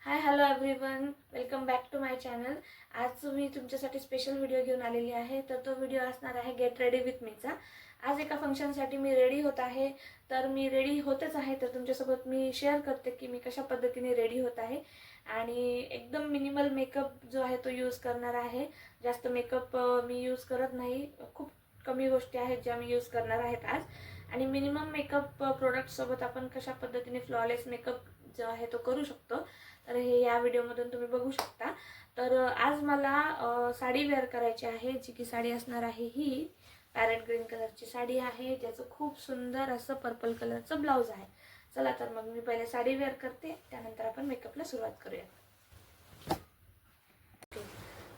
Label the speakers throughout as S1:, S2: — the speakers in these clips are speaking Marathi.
S1: High hello everyone, welcome back to my channel. आज मी तुमच्यासाठी स्पेशल व्हिडिओ घेऊन आलेली आहे. तर तो व्हिडिओ असणार आहे गेट रेडी विथ मीचा. आज एका फंक्शनसाठी मी रेडी होत आहे. तर मी रेडी होतेच आहे, तर तुमच्यासोबत मी शेअर करते की मी कशा पद्धतीने रेडी होत आहे. आणि एकदम मिनिमल मेकअप जो आहे तो यूज करणार आहे. जास्त मेकअप मी यूज करत नाही. खूप कमी गोष्टी आहेत ज्या मी यूज करणार आहेत आज. आणि मिनिमम मेकअप प्रोडक्टसोबत आपण कशा पद्धतीने फ्लॉलेस मेकअप जो आहे तो करू शकतो, तर हे या व्हिडिओमधून तुम्ही बघू शकता. तर आज मला साडी वेअर करायची आहे, जी की साडी असणार आहे ही पॅरेट ग्रीन कलरची साडी आहे, ज्याचं खूप सुंदर असं पर्पल कलरचं ब्लाऊज आहे. चला तर मग मी पहिले साडी वेअर करते, त्यानंतर आपण मेकअपला सुरुवात करूया.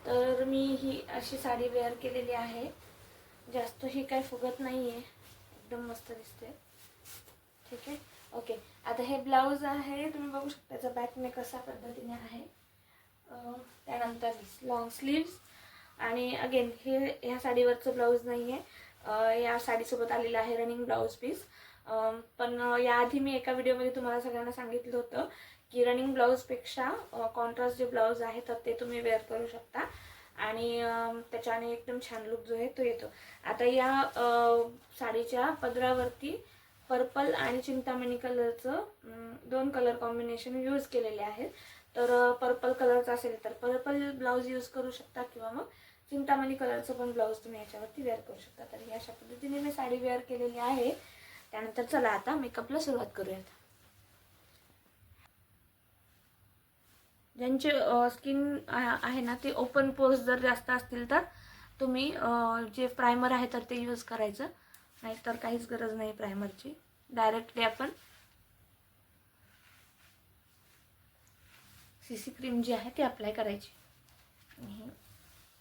S1: तर मी ही अशी साडी वेअर केलेली आहे. जास्त ही काही फुगत नाही आहे, एकदम मस्त दिसते. ठीक आहे, ओके. आता हे ब्लाऊज आहे, तुम्ही बघू शकता त्याचा बॅकने कसा पद्धतीने आहे. त्यानंतर लॉंग स्लीव्स आणि अगेन हे ह्या साडीवरचं ब्लाऊज नाही आहे. या साडीसोबत आलेलं आहे रनिंग ब्लाऊज पीस. पण याआधी मी एका व्हिडिओमध्ये तुम्हाला सगळ्यांना सांगितलं होतं की रनिंग ब्लाऊजपेक्षा कॉन्ट्रास्ट जे ब्लाऊज आहे तर ते तुम्ही वेअर करू शकता आणि त्याच्याने एकदम छान लुक जो आहे तो येतो. आता या साडीच्या पदरावरती पर्पल आणि चिंतामणी कलरचं दोन कलर कॉम्बिनेशन यूज केलेले आहेत. तर पर्पल कलरचा असेल तर पर्पल ब्लाऊज यूज करू शकता किंवा मग चिंतामणी कलरचं पण ब्लाऊज तुम्ही याच्यावरती वेअर करू शकता. तर अशा पद्धतीने मी साडी वेअर केलेली आहे. त्यानंतर चला आता मेकअपला सुरुवात करूयात. ज्यांचे स्किन आहे ना ते ओपन पोर्स जर जास्त असतील तर तुम्ही जे प्रायमर आहे तर ते यूज करायचं, नाहीतर काहीच गरज नाही प्रायमरची. डायरेक्टली आपण सीसी क्रीम जी आहे ती अप्लाय करायची.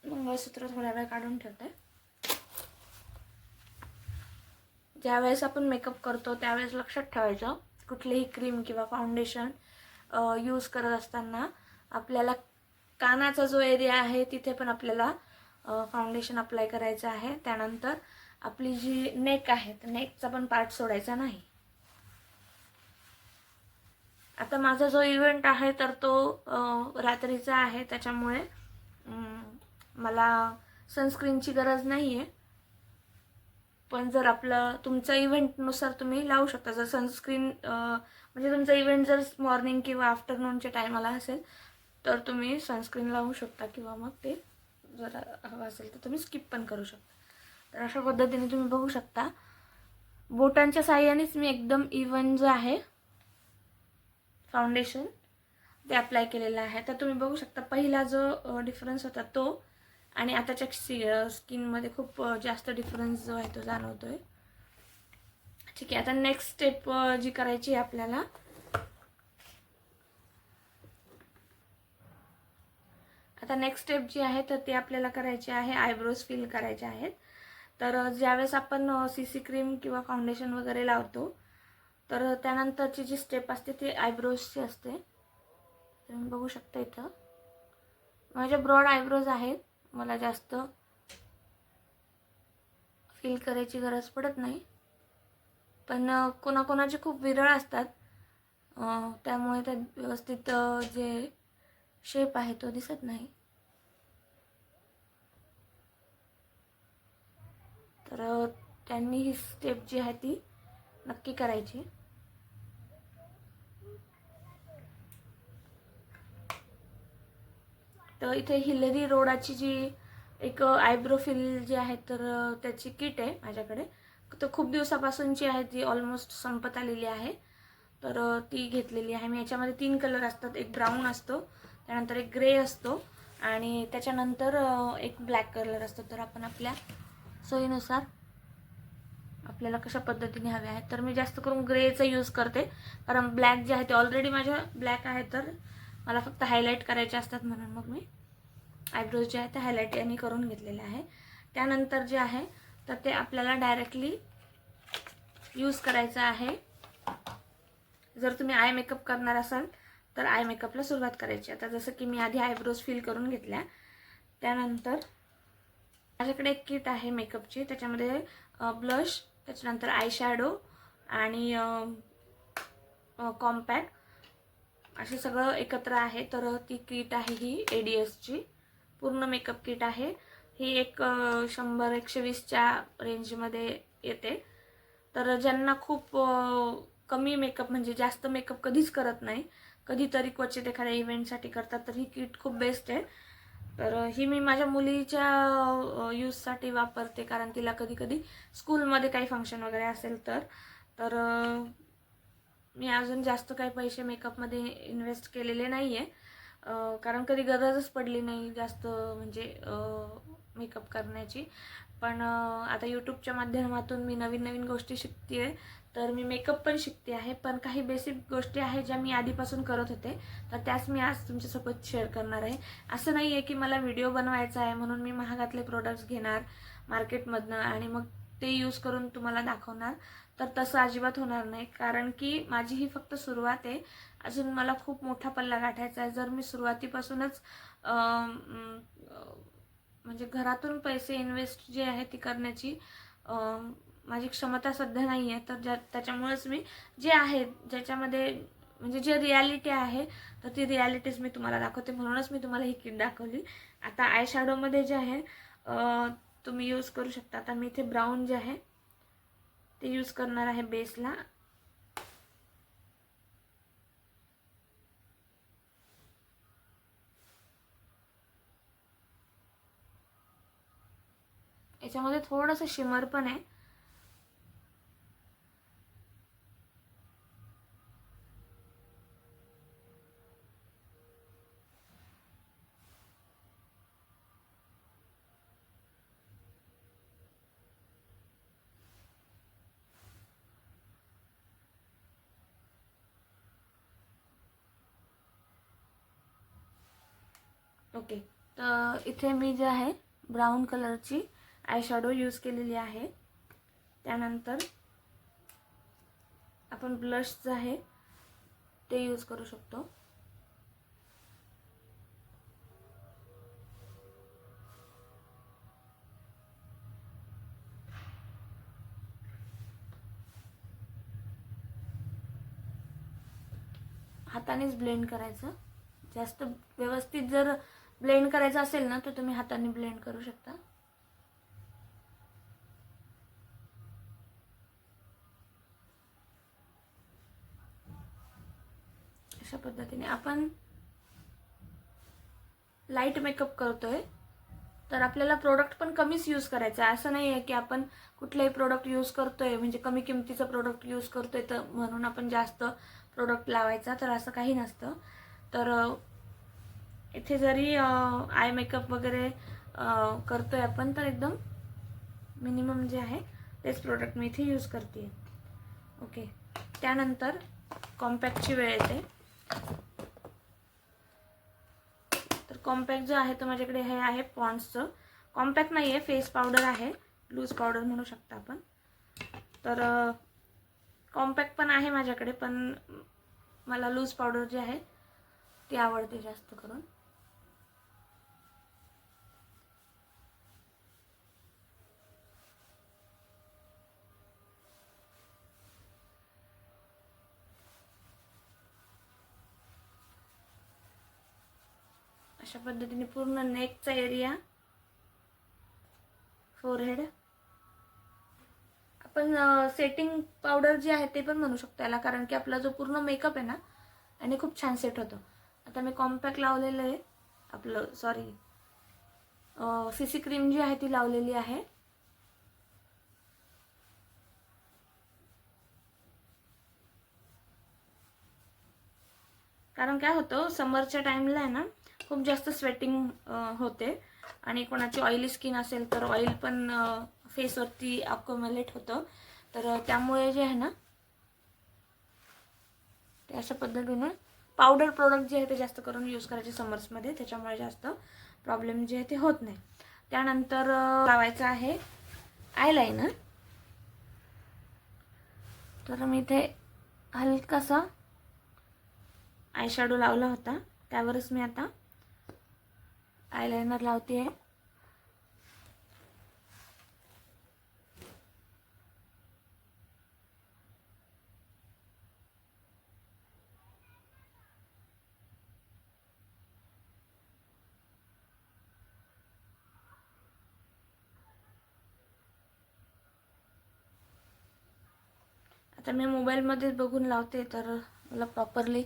S1: मंगळसूत्र थोड्या वेळ काढून ठेवते. ज्यावेळेस आपण मेकअप करतो त्यावेळेस लक्षात ठेवायचं, कुठलीही क्रीम किंवा फाउंडेशन यूज करत असताना आपल्याला कानाचा जो एरिया आहे तिथे पण आपल्याला फाउंडेशन अप्लाय करायचं आहे. त्यानंतर आपली जी नेक आहे तर नेकचा पण पार्ट सोडायचा नाही. आता माझा जो इव्हेंट आहे तर तो रात्रीचा आहे, त्याच्यामुळे मला सनस्क्रीनची गरज नाही आहे. पण जर आपलं तुमच्या इव्हेंटनुसार तुम्ही लावू शकता. जर सनस्क्रीन म्हणजे तुमचा इव्हेंट जर मॉर्निंग किंवा आफ्टरनूनच्या टायमाला असेल तर तुम्ही सनस्क्रीन लावू शकता, किंवा मग ते जर हवं असेल तर तुम्ही स्किप पण करू शकता. तर अशा पद्धतीने तुम्ही बघू शकता बोटांच्या साहाय्यानेच मी एकदम इव्हन जो आहे फाउंडेशन ते अप्लाय केलेलं आहे. तर तुम्ही बघू शकता पहिला जो डिफरन्स होता तो आणि आताच्या स्किनमध्ये खूप जास्त डिफरन्स जो आहे तो जाणवतोय. ठीक आहे, आता नेक्स्ट स्टेप जी करायची आहे आपल्याला, आता नेक्स्ट स्टेप जी आहे तर ती आपल्याला करायची आहे, आयब्रोज फिल करायचे आहेत. तर ज्यावेळेस आपण सीसी क्रीम किंवा फाउंडेशन वगैरे लावतो तर त्यानंतरची जी स्टेप असते ती आयब्रोजची असते. तुम्ही बघू शकता इथं माझे ब्रॉड आयब्रोज आहेत, मला जास्त फिल करायची गरज पडत नाही. पण कोणाकोणाचे खूप विरळ असतात, त्यामुळे त्या व्यवस्थित जे शेप आहे तो दिसत नाही. तर त्यांनी ही स्टेप जी आहे ती नक्की करायची. तर इथे हिलरी रोडाची जी एक आयब्रो फिल जी आहे तर त्याची किट आहे माझ्याकडे. तर खूप दिवसापासूनची आहे, ती ऑलमोस्ट संपत आलेली आहे. तर ती घेतलेली आहे मी. याच्यामध्ये 3 कलर असतात, एक ब्राऊन असतो, त्यानंतर एक ग्रे असतो आणि त्याच्यानंतर एक ब्लॅक कलर असतो. तर आपण आपल्या सोयीनुसार आपल्याला कशा पद्धतीने हवे आहेत, तर मी जास्त करून ग्रेचा यूज करते, कारण ब्लॅक जे आहे ते ऑलरेडी माझ्या ब्लॅक आहे, तर मला फक्त हायलाईट करायचे असतात, म्हणून मग मी आयब्रोज जे आहे ते हायलाईट यांनी करून घेतलेले आहे. त्यानंतर जे आहे तर ते आपल्याला डायरेक्टली यूज करायचं आहे. जर तुम्ही आय मेकअप करणार असाल तर आय मेकअपला सुरुवात करायची. आता जसं की मी आधी आयब्रोज फिल करून घेतल्या, त्यानंतर माझ्याकडे एक किट आहे मेकअपची, त्याच्यामध्ये ब्लश, त्याच्यानंतर आय शॅडो आणि कॉम्पॅक्ट असे सगळं एकत्र आहे. तर ती किट आहे ही ADSची पूर्ण मेकअप किट आहे ही. एक 100-120च्या रेंजमध्ये येते. तर ज्यांना खूप कमी मेकअप म्हणजे जास्त मेकअप कधीच करत नाही, कधीतरी क्वचित एखाद्या इव्हेंटसाठी करतात, तर ही किट खूप बेस्ट आहे. तर ही मी माझ्या मुलीच्या यूजसाठी वापरते, कारण तिला कधी कधी स्कूलमध्ये काही फंक्शन वगैरे असेल तर मी अजून जास्त काही पैसे मेकअपमध्ये इन्व्हेस्ट केलेले नाही आहे, कारण कधी गरजच पडली नाही जास्त म्हणजे मेकअप करण्याची. पण आता यूट्यूबच्या माध्यमातून मी नवीन नवीन गोष्टी शिकते आहे, तर मी मेकअप पण शिकते आहे. पण काही बेसिक गोष्टी आहेत ज्या मी आधीपासून करत होते, तर त्याच मी आज तुमच्यासोबत शेअर करणार आहे. असं नाही आहे की मला व्हिडिओ बनवायचा आहे म्हणून मी महागातले प्रोडक्ट्स घेणार मार्केटमधनं आणि मग ते यूज करून तुम्हाला दाखवणार, तर तसं अजिबात होणार नाही. कारण की माझी ही फक्त सुरुवात आहे, अजून मला खूप मोठा पल्ला गाठायचा आहे. जर मी सुरुवातीपासूनच म्हणजे घरातून पैसे इन्व्हेस्ट जे आहे ती करण्याची माझी क्षमता सध्या नाही आहे, तर त्याच्यामुळेच मी जे आहे ज्याच्यामध्ये म्हणजे जे रियालिटी आहे तर ती रियालिटीज मी तुम्हाला दाखवते, म्हणूनच मी तुम्हाला ही किट दाखवली. आता आय शॅडोमध्ये जे आहे तुम्ही यूज करू शकता. आता मी इथे ब्राऊन जे आहे ते यूज करणार आहे बेसला. याच्यामध्ये थोडंसं शिमर पण आहे. ओके, तर इथे मी जे आहे ब्राऊन कलरची आय शॅडो यूज केलेली आहे. त्यानंतर आपण ब्लश जे आहे ते यूज करू शकतो. हातानेच ब्लेंड करायचं. जास्त व्यवस्थित जर ब्लेंड करायचं असेल ना तर तुम्ही हाताने ब्लेंड करू शकता. अशा पद्धतीने आपण लाईट मेकअप करतोय, तर आपल्याला प्रोडक्ट पण कमीच यूज करायचं आहे. असं नाही आहे की आपण कुठलाही प्रोडक्ट यूज करतोय म्हणजे कमी किमतीचं प्रोडक्ट यूज करतोय तर म्हणून आपण जास्त प्रोडक्ट लावायचा, तर असं काही नसतं. तर इथे जरी आय मेकअप वगैरे करतोय आपण तर एकदम मिनिमम जे आहे तेच प्रोडक्ट मी इथे यूज करते. ओके, त्यानंतर कॉम्पॅक्टची वेळ येते. तर कॉम्पॅक्ट जो आहे तो माझ्याकडे हे आहे पॉन्ड्सचं. कॉम्पॅक्ट नाही आहे, फेस पावडर आहे, लूज पावडर म्हणू शकता आपण. तर कॉम्पॅक्ट पण आहे माझ्याकडे, पण मला लूज पावडर जी आहे ती आवडते जास्त करून. अशा पद्धतीने पूर्ण नेकचा एरिया, फोरहेड. आपण सेटिंग पावडर जी आहे ते पण म्हणू शकतो याला, कारण की आपला जो पूर्ण मेकअप आहे ना आणि खूप छान सेट होतो. आता मी कॉम्पॅक्ट लावलेलं आहे, आपलं सॉरी सीसी क्रीम जी आहे ती लावलेली आहे. कारण काय होतं समरच्या टाइमला आहे ना खूप जास्त स्वेटिंग होते, आणि कोणाची ऑइली स्किन असेल तर ऑइल पण फेसवरती अकोमलेट होतं. तर त्यामुळे जे आहे ना ते अशा पद्धतीने पावडर प्रोडक्ट जे आहे ते जास्त करून यूज करायचे समर्समध्ये, त्याच्यामुळे जास्त प्रॉब्लेम जे आहे ते होत नाही. त्यानंतर लावायचं आहे आयलाइनर. तर मी इथे हलकासा आय शॅडो लावला होता, त्यावरच मी आता आयलाइनर लावते आहे. आता मी मोबाईलमध्ये बघून लावते तर मला प्रॉपरली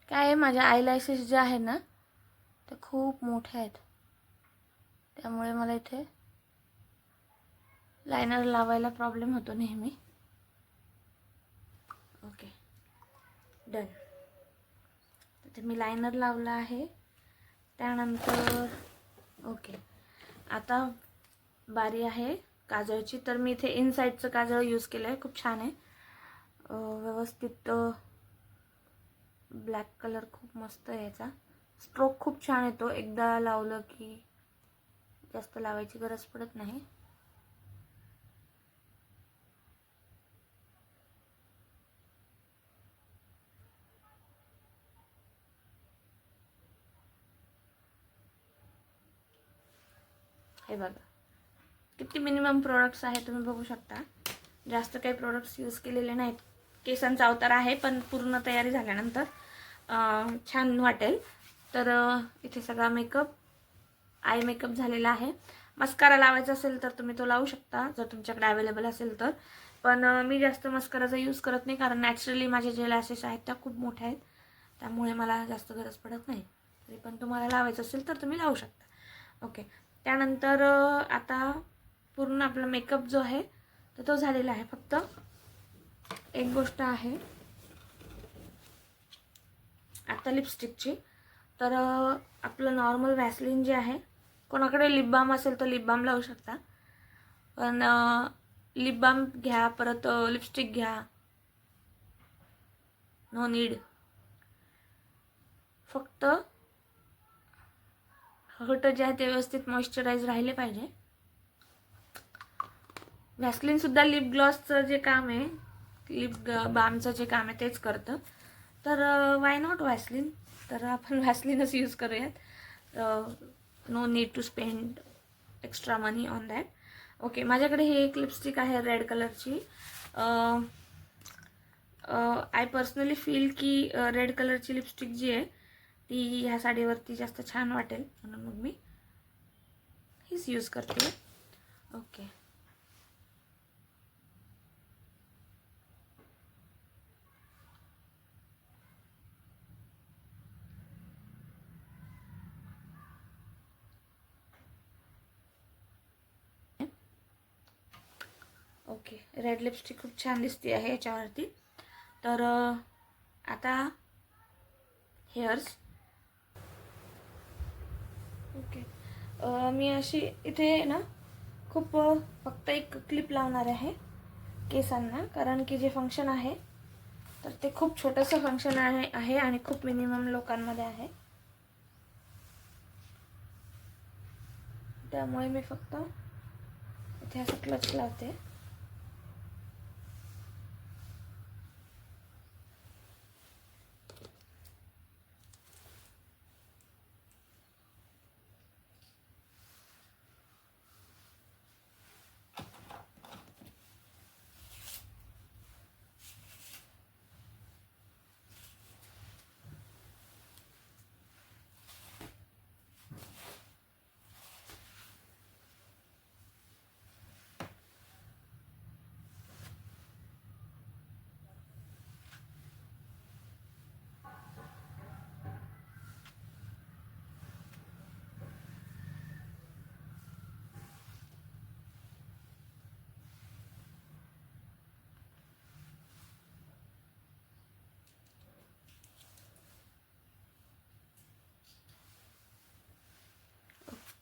S1: काय आहे, माझ्या आयलॅशेस जे आहे ना ते खूप मोठे आहेत, त्यामुळे मला इथे लायनर लावायला प्रॉब्लेम होतो नेहमी. Okay, done. तर मी लायनर लावला आहे. त्यानंतर ओके, आता बारी आहे काजळची. तर मी इथे इनसाइडचं काजळ यूज केलं आहे, खूप छान आहे. व्यवस्थित ब्लॅक कलर खूप मस्त आहे याचा. स्ट्रोक खूप छान येतो, एकदा लावलं की जास्त लावायची गरज पडत नाही. हे बघा किती मिनिमम प्रोडक्ट्स आहेत, तुम्ही बघू शकता. जास्त काही प्रोडक्ट्स यूज केलेले नाहीत. केसांचा अवतार आहे, पण पूर्ण तयारी झाल्यानंतर छान वाटेल. तर इथे सगळा मेकअप, आय मेकअप झालेला आहे. मस्कारा लावायचा असेल तर तुम्ही तो लावू शकता जर तुमच्याकडे अवेलेबल असेल तर. पण मी जास्त मस्काराचा यूज करत नाही, कारण नॅचरली माझे जे लॅशेस आहेत त्या खूप मोठ्या आहेत, त्यामुळे मला जास्त गरज पडत नाही. तरी पण तुम्हाला लावायचं असेल तर तुम्ही लावू शकता. ओके, त्यानंतर आता पूर्ण आपला मेकअप जो आहे तर तो झालेला आहे. फक्त एक गोष्ट आहे आता लिपस्टिकची. तर आपलं नॉर्मल व्हॅसलिन जे आहे, कोणाकडे लिप बाम असेल तर लिप बाम लावू शकता, पण लिप बाम घ्या परत लिपस्टिक घ्या, नो नीड. फक्त होठ जे आहे ते व्यवस्थित मॉइश्चराइज राहिले पाहिजे. व्हॅसलिन सुद्धा लिप ग्लॉसचं जे काम आहे, लिप बामचं जे काम आहे तेच करतं. तर वाय नॉट व्हॅसलिन. तर आपण व्हॅसलिनच यूज करूयात. No need to spend extra money on that. Okay, माझ्याकडे ही एक लिपस्टिक आहे रेड कलरची. आय पर्सनली फील की रेड कलरची लिपस्टिक जी आहे ती ह्या साडीवरती जास्त छान वाटेल, म्हणून मग मी हीच यूज करते. Okay, okay. रेड लिपस्टिक खूप छान दिसते आहे याच्यावरती. तर आता हेअर्स. ओके, मी अशी इथे ना खूप फक्त एक क्लिप लावणार आहे केसांना, कारण की जे फंक्शन आहे तर ते खूप छोटंसं फंक्शन आहे आणि खूप मिनिमम लोकांमध्ये आहे, त्यामुळे मी फक्त इथे असं क्लच लावते.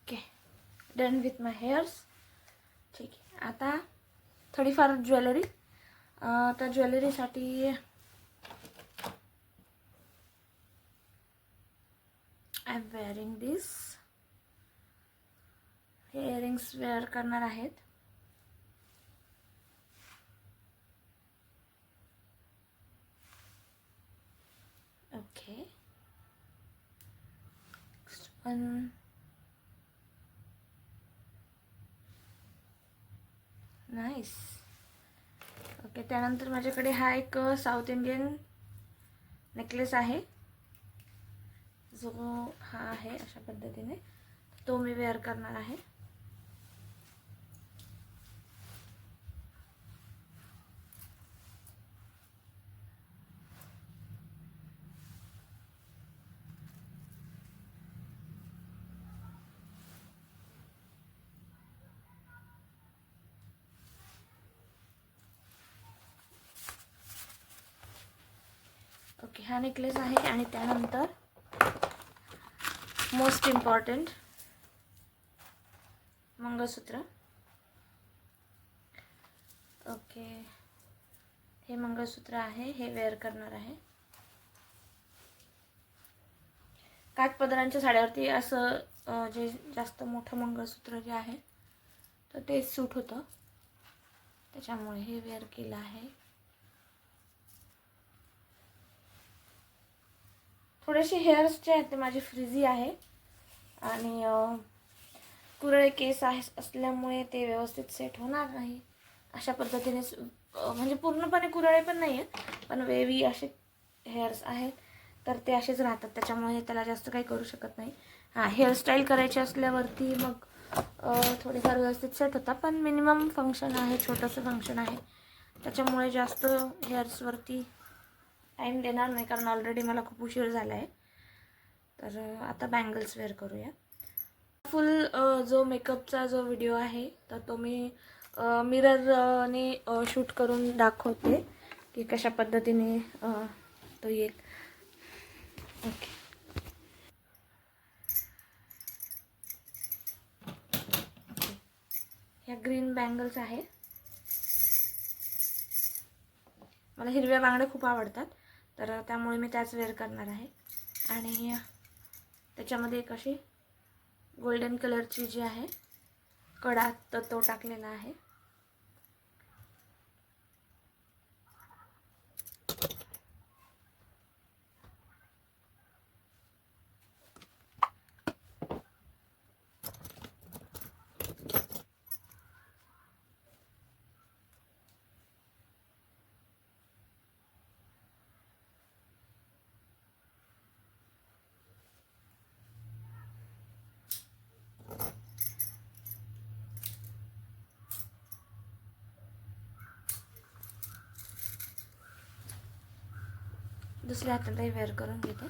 S1: Okay, done with my hairs. ठीक आहे, आता थोडीफार ज्वेलरी. तर ज्वेलरीसाठी आय एम वेअरिंग दिस. हे इयरिंग्स वेअर करणार आहेत. नाईस. ओके, त्यानंतर माझ्याकडे हा एक साऊथ इंडियन नेकलेस आहे, जो हा आहे अशा पद्धतीने. तो मी वेअर करणार आहे. ओके, हा नेकलेस आहे. आणि त्यानंतर मोस्ट इम्पॉर्टंट मंगळसूत्र. ओके, हे मंगळसूत्र आहे, हे वेअर करणार आहे. काठपदरांच्या साड्यावरती असं जे जास्त मोठं मंगळसूत्र जे आहे तर ते सूट होतं, त्याच्यामुळे हे वेअर केलं आहे. थोडेसे हेअर्स जे आहेत ते माझे फ्रिझी आहे आणि कुरळे केस असल्यामुळे ते व्यवस्थित सेट होणार नाही. अशा पद्धतीने म्हणजे पूर्णपणे कुरळे पण नाही आहेत, पण वेवी असे हेअर्स आहेत, तर ते असेच राहतात, त्याच्यामुळे त्याला जास्त काही करू शकत नाही. हां, हेअरस्टाईल करायची असल्यावरती मग थोडेफार व्यवस्थित सेट होता, पण मिनिमम फंक्शन आहे, छोटंसं फंक्शन आहे, त्याच्यामुळे जास्त हेअर्सवरती टाईम देणार नाही, कारण ऑलरेडी मला खूप उशीर झाला आहे. तर आता बँगल्स वेअर करूया. फुल जो मेकअपचा जो व्हिडिओ आहे तर तो मी मिररने शूट करून दाखवते की कशा पद्धतीने तो येईल. ओके, ह्या ग्रीन बँगल्स आहे. मला हिरव्या बांगड्या खूप आवडतात, तर त्यामुळे मी त्याच वेअर करणार आहे. आणि त्याच्यामध्ये एक अशी गोल्डन कलरची जी आहे कडा, तर तो टाकलेला आहे. दुसऱ्या हातालाही वेअर करून घेते.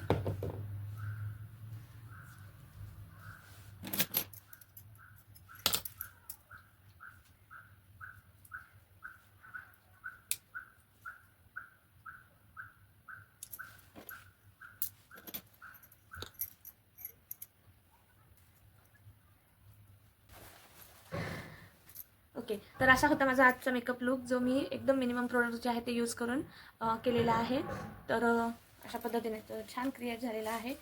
S1: ओके, तर असा होता माझा आजचा मेकअप लुक, जो मी एकदम मिनिमम प्रोडक्ट जे आहे ते यूज करून केलेला आहे. तर अशा पद्धतीने तो छान क्रिएट झालेला आहे.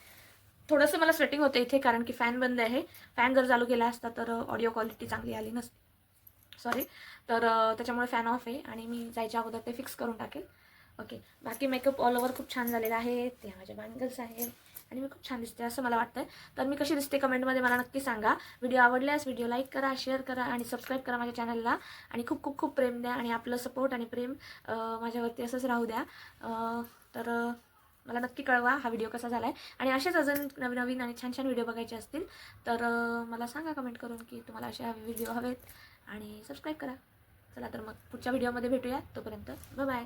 S1: थोडंसं मला स्वेटिंग होतं इथे, कारण की फॅन बंद आहे. फॅन जर चालू केला असता तर ऑडिओ क्वालिटी चांगली आली नसती, सॉरी. तर त्याच्यामुळे फॅन ऑफ आहे आणि मी जायच्या अगोदर ते फिक्स करून टाकेल. ओके, बाकी मेकअप ऑल ओव्हर खूप छान झालेला आहे. ते माझ्या बँगल्स आहेत आणि मी खूप छान दिसते असं मला वाटतं. तर मी कशी दिसते कमेंटमध्ये मला नक्की सांगा. व्हिडिओ आवडल्यास व्हिडिओ लाईक करा, शेअर करा आणि सबस्क्राईब करा माझ्या चॅनलला. आणि खूप खूप खूप प्रेम द्या आणि आपलं सपोर्ट आणि प्रेम माझ्यावरती असंच राहू द्या. तर मला नक्की कळवा हा व्हिडिओ कसा झाला आहे. आणि असेच अजून नवीन नवीन आणि छान छान व्हिडिओ बघायचे असतील तर मला सांगा कमेंट करून की तुम्हाला असे व्हिडिओ हवेत. आणि सबस्क्राईब करा. चला तर मग पुढच्या व्हिडिओमध्ये भेटूया. तोपर्यंत बाय बाय.